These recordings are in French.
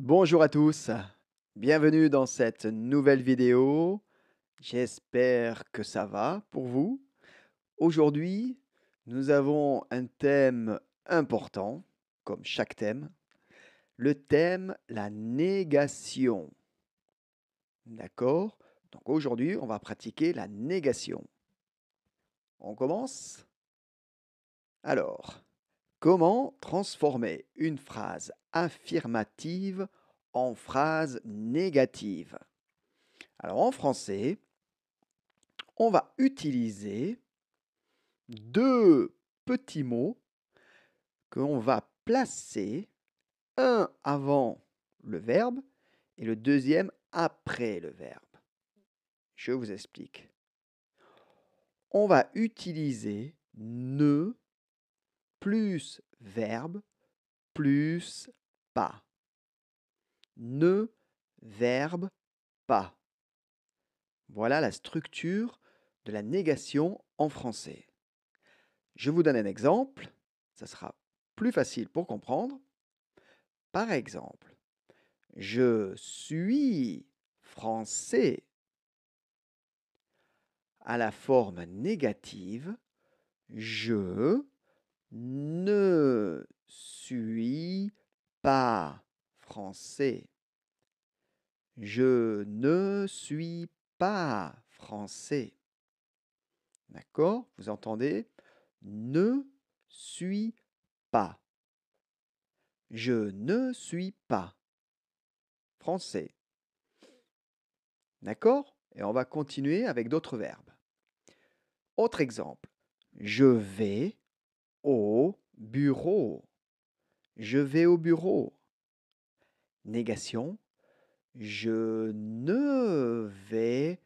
Bonjour à tous, bienvenue dans cette nouvelle vidéo. J'espère que ça va pour vous. Aujourd'hui, nous avons un thème important, comme chaque thème, le thème la négation. D'accord? Donc aujourd'hui, on va pratiquer la négation. On commence? Alors, comment transformer une phrase affirmative en phrase négative? Alors en français, on va utiliser deux petits mots qu'on va placer, un avant le verbe et le deuxième après le verbe. Je vous explique. On va utiliser ne plus verbe plus pas. Ne, verbe, pas. Voilà la structure de la négation en français. Je vous donne un exemple, ça sera plus facile pour comprendre. Par exemple, je suis français. À la forme négative, je ne suis pas français. Je ne suis pas français. D'accord? Vous entendez? Ne suis pas. Je ne suis pas français. D'accord? Et on va continuer avec d'autres verbes. Autre exemple. Je vais au bureau. Je vais au bureau. Négation. Je ne vais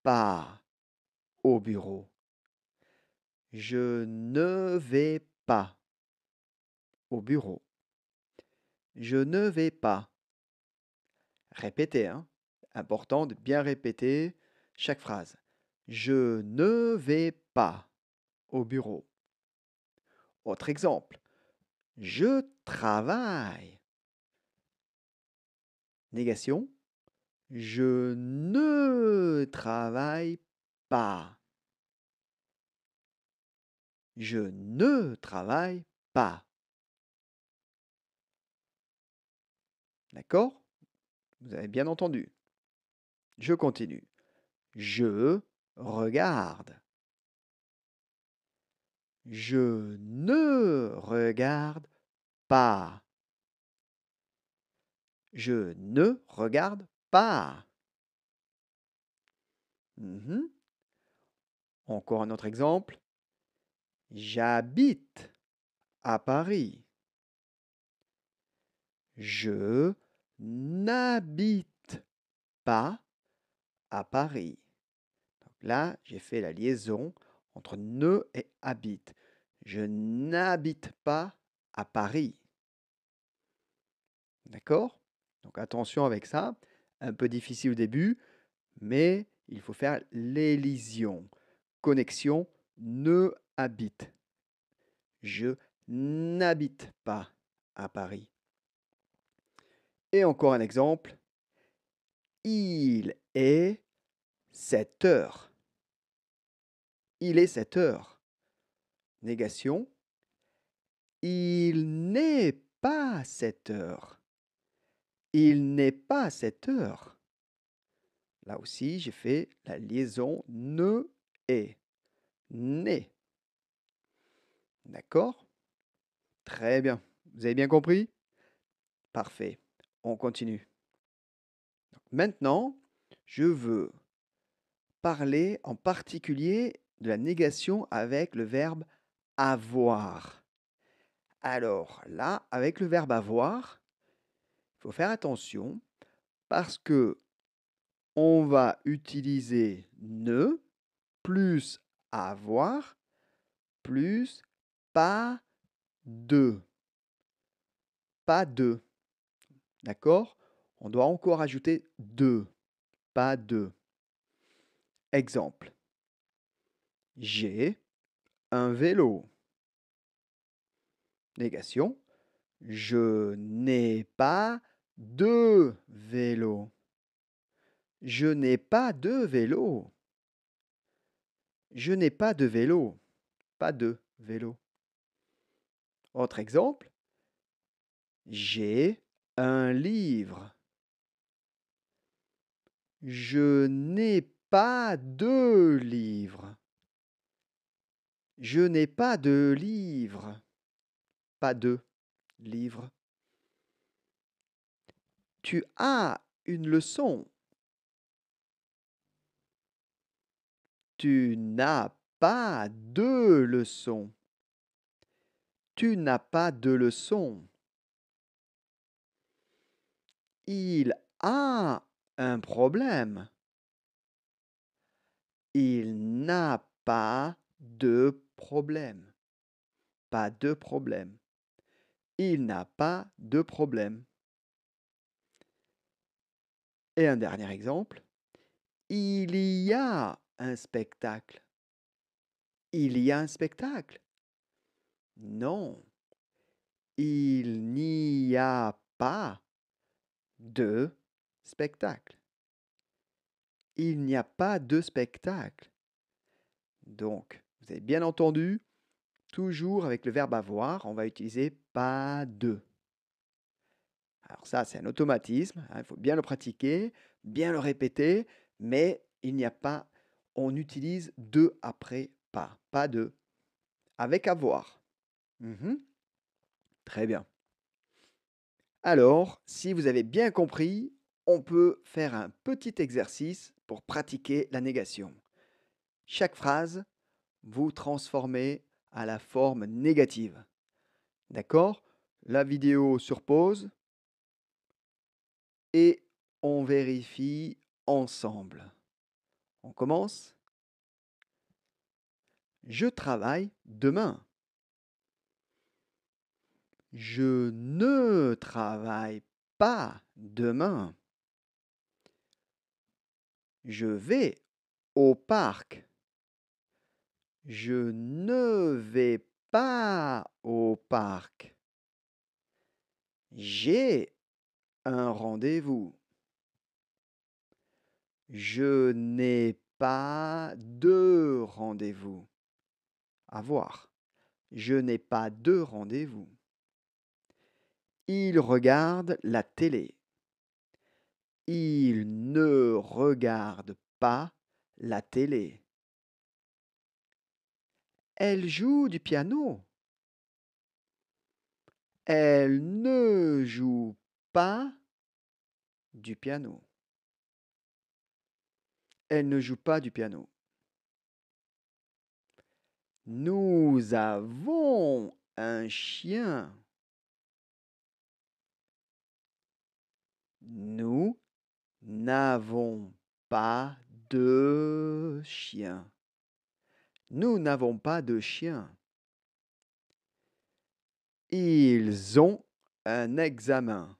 pas au bureau. Je ne vais pas au bureau. Je ne vais pas. Répétez, hein. Important de bien répéter chaque phrase. Je ne vais pas au bureau. Autre exemple. Je travaille. Négation. Je ne travaille pas. Je ne travaille pas. D'accord? Vous avez bien entendu. Je continue. Je regarde. Je ne regarde pas. Je ne regarde pas. Mhm. Encore un autre exemple. J'habite à Paris. Je n'habite pas à Paris. Donc là, j'ai fait la liaison entre ne et habite. Je n'habite pas à Paris. D'accord? Donc attention avec ça. Un peu difficile au début, mais il faut faire l'élision. Connexion ne habite. Je n'habite pas à Paris. Et encore un exemple. Il est 7 heures. Il est 7 heures. Négation. Il n'est pas 7 heures. Il n'est pas 7 heures. Là aussi, j'ai fait la liaison ne est. N'est. D'accord? Très bien. Vous avez bien compris? Parfait. On continue. Maintenant, je veux parler en particulier de la négation avec le verbe avoir. Alors là, avec le verbe avoir, il faut faire attention parce que on va utiliser ne plus avoir plus pas de. Pas de. D'accord? On doit encore ajouter de. Pas de. Exemple. J'ai un vélo. Négation. Je n'ai pas 2 vélos. Je n'ai pas de vélo. Je n'ai pas de vélo. Pas de vélo. Autre exemple. J'ai un livre. Je n'ai pas de livre. Je n'ai pas de livre. Pas de livre. Tu as une leçon. Tu n'as pas de leçon. Tu n'as pas de leçon. Il a un problème. Il n'a pas de problème. Pas de problème. Il n'a pas de problème. Et un dernier exemple. Il y a un spectacle. Il y a un spectacle. Non. Il n'y a pas de spectacle. Il n'y a pas de spectacle. Donc, vous avez bien entendu, toujours avec le verbe avoir, on va utiliser pas de. Alors ça, c'est un automatisme, hein, il faut bien le pratiquer, bien le répéter, mais il n'y a pas, on utilise de après pas, pas de, avec avoir. Très bien. Alors, si vous avez bien compris, on peut faire un petit exercice pour pratiquer la négation. Chaque phrase, vous transformez à la forme négative. D'accord? La vidéo sur pause et on vérifie ensemble. On commence? Je travaille demain. Je ne travaille pas demain. Je vais au parc. Je ne vais pas au parc. J'ai un rendez-vous. Je n'ai pas de rendez-vous. Avoir. Je n'ai pas de rendez-vous. Il regarde la télé. Il ne regarde pas la télé. Elle joue du piano. Elle ne joue pas du piano. Elle ne joue pas du piano. Nous avons un chien. Nous n'avons pas de chien. Nous n'avons pas de chien. Ils ont un examen.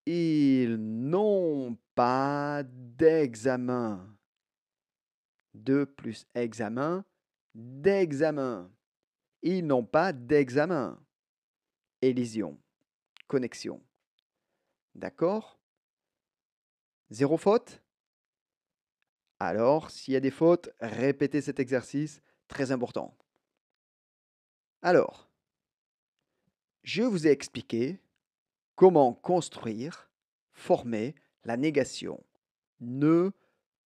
Ils n'ont pas d'examen. De plus examen, d'examen. Ils n'ont pas d'examen. Élision. Connexion. D'accord? Zéro faute? Alors, s'il y a des fautes, répétez cet exercice, très important. Alors, je vous ai expliqué comment construire, former la négation. Ne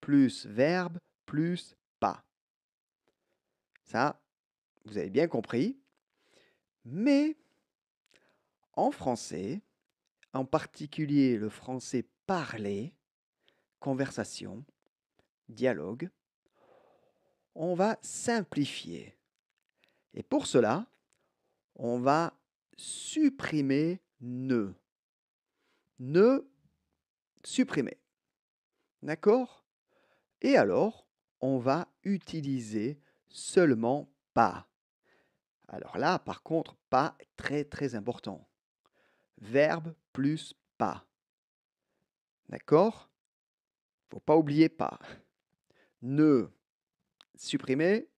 plus verbe plus pas. Ça, vous avez bien compris. Mais en français, en particulier le français parlé, conversation, dialogue, on va simplifier. Et pour cela, on va supprimer ne. Ne, supprimer. D'accord? Et alors, on va utiliser seulement pas. Alors là, par contre, pas est très très important. Verbe plus pas. D'accord? Faut pas oublier pas. Ne, supprimer,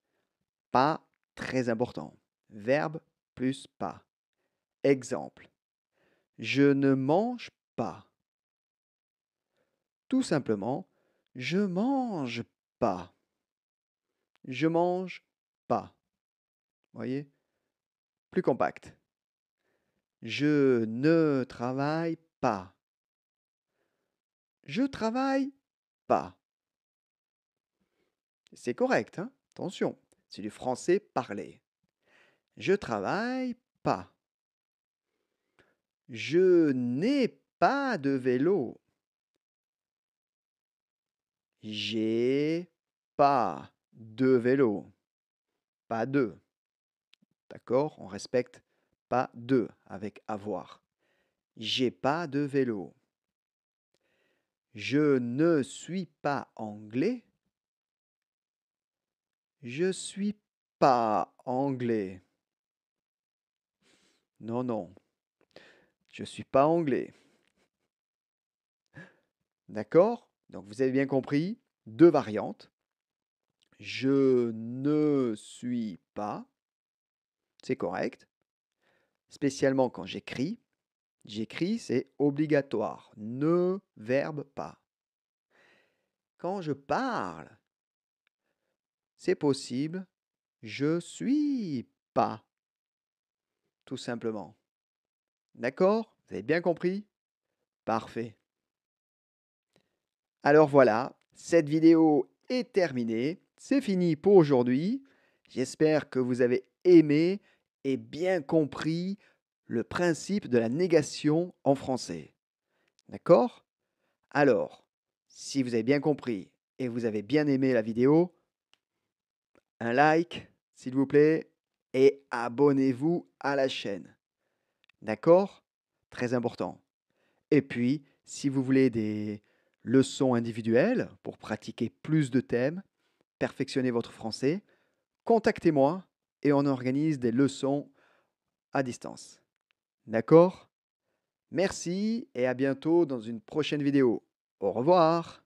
pas très important. Verbe plus pas. Exemple. Je ne mange pas. Tout simplement, je mange pas. Je mange pas. Voyez? Plus compact. Je ne travaille pas. Je travaille pas. C'est correct, hein? Attention, c'est du français parlé. Je travaille pas. Je n'ai pas de vélo. J'ai pas de vélo. Pas de. D'accord? On respecte pas de avec avoir. J'ai pas de vélo. Je ne suis pas anglais. Je suis pas anglais. Non, non. Je suis pas anglais. D'accord? Donc vous avez bien compris, deux variantes. Je ne suis pas. C'est correct. Spécialement quand j'écris. J'écris, c'est obligatoire. Ne, verbe pas. Quand je parle, c'est possible. Je suis pas. Tout simplement. D'accord? Vous avez bien compris? Parfait. Alors voilà, cette vidéo est terminée. C'est fini pour aujourd'hui. J'espère que vous avez aimé et bien compris le principe de la négation en français. D'accord? Alors, si vous avez bien compris et vous avez bien aimé la vidéo, un like, s'il vous plaît, et abonnez-vous à la chaîne. D'accord? Très important. Et puis, si vous voulez des leçons individuelles pour pratiquer plus de thèmes, perfectionner votre français, contactez-moi et on organise des leçons à distance. D'accord? Merci et à bientôt dans une prochaine vidéo. Au revoir.